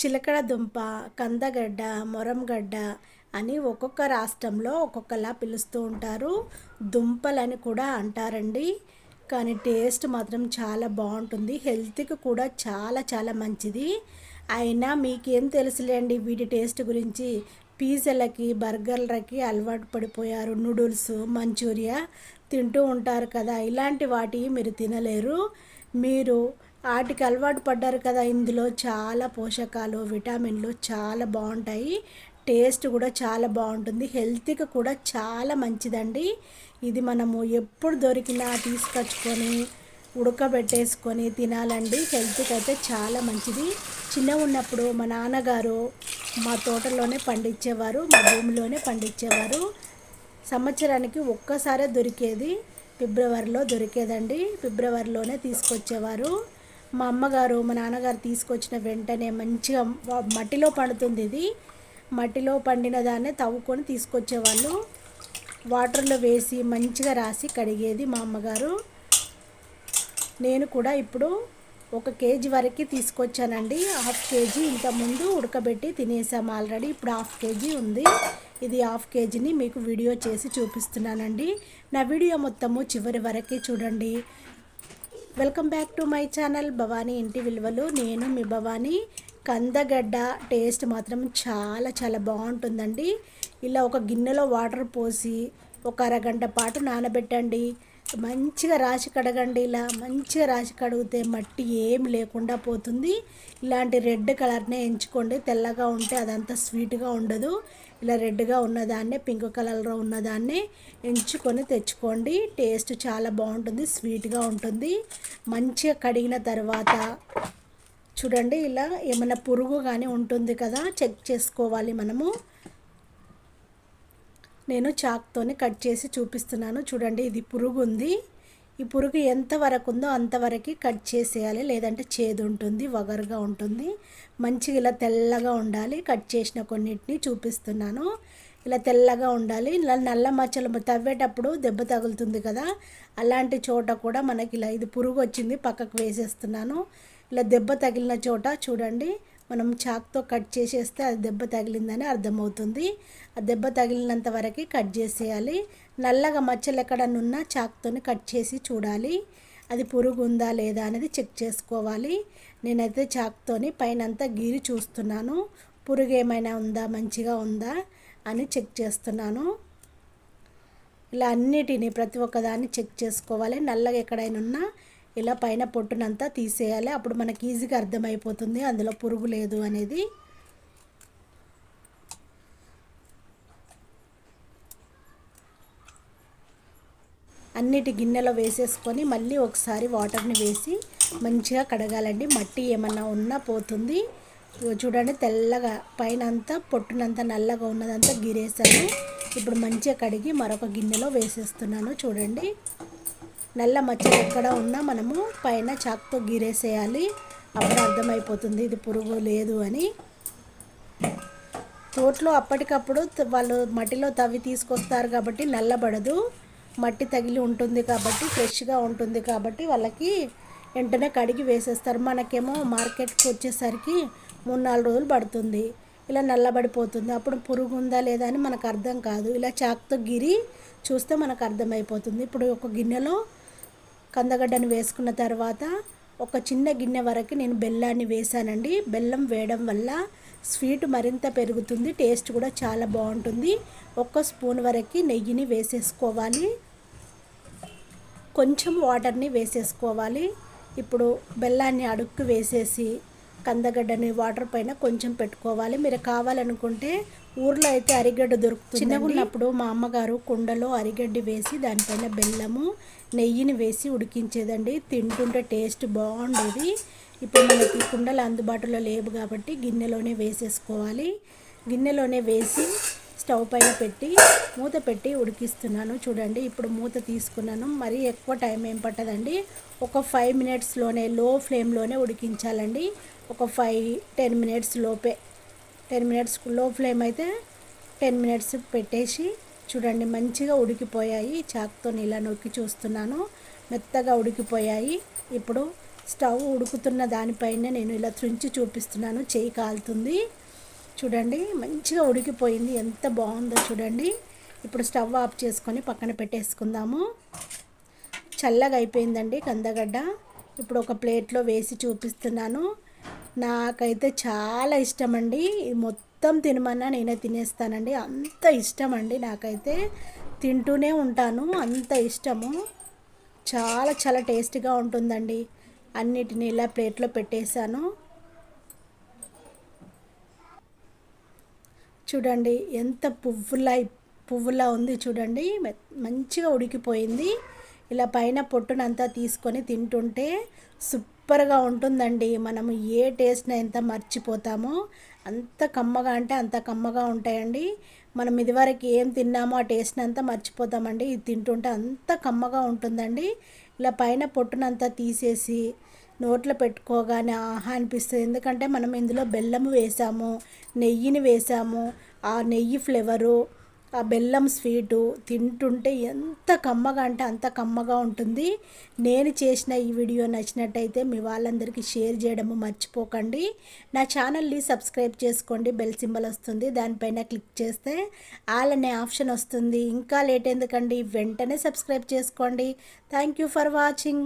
చిలకడ దుంప, కందగడ్డ, మొరంగడ్డ అని ఒక్కొక్క రాష్ట్రంలో ఒక్కొక్కలా పిలుస్తూ ఉంటారు. దుంపలని కూడా అంటారండి. కానీ టేస్ట్ మాత్రం చాలా బాగుంటుంది. హెల్త్కి కూడా చాలా చాలా మంచిది. అయినా మీకేం తెలుసులేండి వీటి టేస్ట్ గురించి. పిజ్జాలకి, బర్గర్లకి అలవాటు పడిపోయారు. నూడిల్స్, మంచూరియా తింటూ ఉంటారు కదా, ఇలాంటి వాటి మీరు తినలేరు. మీరు వాటికి అలవాటు పడ్డారు కదా, ఇందులో చాలా పోషకాలు, విటమిన్లు చాలా బాగుంటాయి. టేస్ట్ కూడా చాలా బాగుంటుంది. హెల్త్కి కూడా చాలా మంచిదండి. ఇది మనము ఎప్పుడు దొరికినా తీసుకొచ్చుకొని ఉడకబెట్టేసుకొని తినాలండి. హెల్త్కి అయితే చాలా మంచిది. చిన్నగా ఉన్నప్పుడు మా నాన్నగారు మా తోటలోనే పండించేవారు, మా భూమిలోనే పండించేవారు. సంవత్సరానికి ఒక్కసారే దొరికేది, ఫిబ్రవరిలో దొరికేదండి. ఫిబ్రవరిలోనే తీసుకొచ్చేవారు. మా అమ్మగారు మా నాన్నగారు తీసుకొచ్చిన వెంటనే మంచిగా మట్టిలో పండుతుంది. ఇది మట్టిలో పండిన దాన్నే తవ్వుకొని తీసుకొచ్చేవాళ్ళు. వాటర్లో వేసి మంచిగా రాసి కడిగేది మా అమ్మగారు. నేను కూడా ఇప్పుడు 1 కేజీ వరకు తీసుకొచ్చానండి. 1/2 కేజీ ఇంతకుముందు ఉడకబెట్టి తినేసాము ఆల్రెడీ. ఇప్పుడు 1/2 కేజీ ఉంది. ఇది 1/2 కేజీని మీకు వీడియో చేసి చూపిస్తున్నానండి. నా వీడియో మొత్తము చివరి వరకు చూడండి. Welcome back to my channel Bhavani ఇంటి విలువలు. నేను మీ భవానీ. కందగడ్డ టేస్ట్ మాత్రం చాలా చాలా బాగుంటుందండి. ఇలా ఒక గిన్నెలో వాటర్ పోసి ఒక అరగంట పాటు నానబెట్టండి. మంచిగా రాసి కడగండి. ఇలా మంచిగా రాసి కడిగితే మట్టి ఏమి లేకుండా పోతుంది. ఇలాంటి రెడ్ కలర్నే ఎంచుకోండి. తెల్లగా ఉంటే అదంతా స్వీట్గా ఉండదు. ఇలా రెడ్గా ఉన్నదాన్నే, పింక్ కలర్లో ఉన్నదాన్నే ఎంచుకొని తెచ్చుకోండి. టేస్ట్ చాలా బాగుంటుంది, స్వీట్గా ఉంటుంది. మంచిగా కడిగిన తర్వాత చూడండి, ఇలా ఏమైనా పురుగు కానీ ఉంటుంది కదా, చెక్ చేసుకోవాలి మనము. నేను చాక్తోని కట్ చేసి చూపిస్తున్నాను. చూడండి, ఇది పురుగు ఉంది. ఈ పురుగు ఎంతవరకు ఉందో అంతవరకు కట్ చేసేయాలి, లేదంటే చేదు ఉంటుంది, వగరుగా ఉంటుంది. మంచిగా ఇలా తెల్లగా ఉండాలి. కట్ చేసిన కొన్నిటిని చూపిస్తున్నాను. ఇలా తెల్లగా ఉండాలి. ఇలా నల్ల మచ్చలు తవ్వేటప్పుడు దెబ్బ తగులుతుంది కదా, అలాంటి చోట కూడా మనకి ఇలా ఇది పురుగు వచ్చింది, పక్కకు వేసేస్తున్నాను. ఇలా దెబ్బ తగిలిన చోట చూడండి, మనం చాక్తో కట్ చేసేస్తే అది దెబ్బ తగిలిందని అర్థమవుతుంది. ఆ దెబ్బ తగిలినంత వరకు కట్ చేసేయాలి. నల్లగా మచ్చలు ఎక్కడనున్నా చాక్తోని కట్ చేసి చూడాలి, అది పురుగు ఉందా లేదా అనేది చెక్ చేసుకోవాలి. నేనైతే చాక్తోని పైనంతా గీరి చూస్తున్నాను, పురుగు ఏమైనా ఉందా, మంచిగా ఉందా అని చెక్ చేస్తున్నాను. ఇలా అన్నిటినీ ప్రతి ఒక్కదాన్ని చెక్ చేసుకోవాలి. నల్లగా ఎక్కడైనా ఉన్నా ఇలా పైన పొట్టునంతా తీసేయాలి. అప్పుడు మనకి ఈజీగా అర్థమైపోతుంది అందులో పురుగు లేదు అనేది. అన్నిటి గిన్నెలో వేసేసుకొని మళ్ళీ ఒకసారి వాటర్ని వేసి మంచిగా కడగాలండి. మట్టి ఏమన్నా ఉన్నా పోతుంది. చూడండి, తెల్లగా పైన అంతా పొట్టునంతా నల్లగా ఉన్నదంతా గిరేసాను. ఇప్పుడు మంచిగా కడిగి మరొక గిన్నెలో వేసేస్తున్నాను. చూడండి, నల్ల మచ్చలు ఎక్కడ ఉన్నా మనము పైన చాక్తో గీరేసేయాలి. అప్పుడు అర్థమైపోతుంది ఇది పురుగు లేదు అని. తోటలో అప్పటికప్పుడు వాళ్ళు మట్టిలో తవ్వి తీసుకొస్తారు కాబట్టి నల్లబడదు. మట్టి తగిలి ఉంటుంది కాబట్టి ఫ్రెష్గా ఉంటుంది కాబట్టి వాళ్ళకి వెంటనే కడిగి వేసేస్తారు. మనకేమో మార్కెట్కి వచ్చేసరికి 3-4 రోజులు పడుతుంది. ఇలా నల్లబడిపోతుంది. అప్పుడు పురుగు ఉందా లేదా అని మనకు అర్థం కాదు. ఇలా చాక్తో గిరి చూస్తే మనకు అర్థమైపోతుంది. ఇప్పుడు ఒక గిన్నెలో కందగడ్డను వేసుకున్న తర్వాత ఒక చిన్న గిన్నె వరకు నేను బెల్లాన్ని వేసానండి. బెల్లం వేయడం వల్ల స్వీట్ మరింత పెరుగుతుంది, టేస్ట్ కూడా చాలా బాగుంటుంది. 1 స్పూన్ వరకు నెయ్యిని వేసేసుకోవాలి. కొంచెం వాటర్ని వేసేసుకోవాలి. ఇప్పుడు బెల్లాన్ని అడుక్కు వేసేసి కందగడ్డని వాటర్ పైన కొంచెం పెట్టుకోవాలి. మీరు కావాలనుకుంటే ఊర్లో అయితే అరిగడ్డ దొరుకుతుంది. చిన్నగా ఉన్నప్పుడు మా అమ్మగారు కుండలో అరిగడ్డి వేసి దానిపైన బెల్లము, నెయ్యిని వేసి ఉడికించేదండి. తింటుంటే టేస్ట్ బాగుండేది. ఇప్పుడు మనకి కుండలు అందుబాటులో లేవు కాబట్టి గిన్నెలోనే వేసేసుకోవాలి. గిన్నెలోనే వేసి స్టవ్ పైన పెట్టి మూత పెట్టి ఉడికిస్తున్నాను. చూడండి, ఇప్పుడు మూత తీసుకున్నాను. మరీ ఎక్కువ టైం ఏం పట్టదండి. ఒక 5 మినిట్స్లోనే లో ఫ్లేమ్లోనే ఉడికించాలండి. ఒక 5-10 మినిట్స్ లోపే. 10 మినిట్స్ లో ఫ్లేమ్ అయితే 10 మినిట్స్ పెట్టేసి చూడండి, మంచిగా ఉడికిపోయాయి. చాక్తో ఇలా నొక్కి చూస్తున్నాను, మెత్తగా ఉడికిపోయాయి. ఇప్పుడు స్టవ్ ఉడుకుతున్న దానిపైన నేను ఇలా త్రుంచి చూపిస్తున్నాను, చేయి కాలుతుంది. చూడండి మంచిగా ఉడికిపోయింది, ఎంత బాగుందో చూడండి. ఇప్పుడు స్టవ్ ఆఫ్ చేసుకొని పక్కన పెట్టేసుకుందాము. చల్లగా అయిపోయిందండి కందగడ్డ. ఇప్పుడు ఒక ప్లేట్లో వేసి చూపిస్తున్నాను. నాకైతే చాలా ఇష్టం అండి, మొత్తం తినమన్నా నేనే తినేస్తానండి, అంత ఇష్టం అండి. నాకైతే తింటూనే ఉంటాను, అంత ఇష్టము. చాలా చాలా టేస్టీగా ఉంటుందండి. అన్నిటిని ఇలా ప్లేట్లో పెట్టేశాను. చూడండి ఎంత పువ్వులా ఉంది చూడండి, మంచిగా ఉడికిపోయింది. ఇలా పైన పొట్టునంతా తీసుకొని తింటుంటే సూపర్గా ఉంటుందండి. మనము ఏ టేస్ట్ని ఎంత మర్చిపోతామో, అంత కమ్మగా అంటే అంత కమ్మగా ఉంటాయండి. మనం ఇదివరకు ఏం తిన్నామో ఆ టేస్ట్ని అంతా మర్చిపోతామండి, ఇది తింటుంటే అంత కమ్మగా ఉంటుందండి. ఇలా పైన పొట్టునంతా తీసేసి నోట్లో పెట్టుకోగానే ఆహా అనిపిస్తుంది. ఎందుకంటే మనం ఇందులో బెల్లం వేసాము, నెయ్యిని వేసాము. ఆ నెయ్యి ఫ్లేవరు, ఆ బెల్లం స్వీటు తింటుంటే ఎంత కమ్మగా అంటే అంత కమ్మగా ఉంటుంది. నేను చేసిన ఈ వీడియో నచ్చినట్టయితే మీ వాళ్ళందరికీ షేర్ చేయడము మర్చిపోకండి. నా ఛానల్ని సబ్స్క్రైబ్ చేసుకోండి, బెల్ సింబల్ వస్తుంది, దానిపైన క్లిక్ చేస్తే ఆల్ అనే ఆప్షన్ వస్తుంది. ఇంకా లేట్ ఎందుకండి, వెంటనే సబ్స్క్రైబ్ చేసుకోండి. Thank you for watching.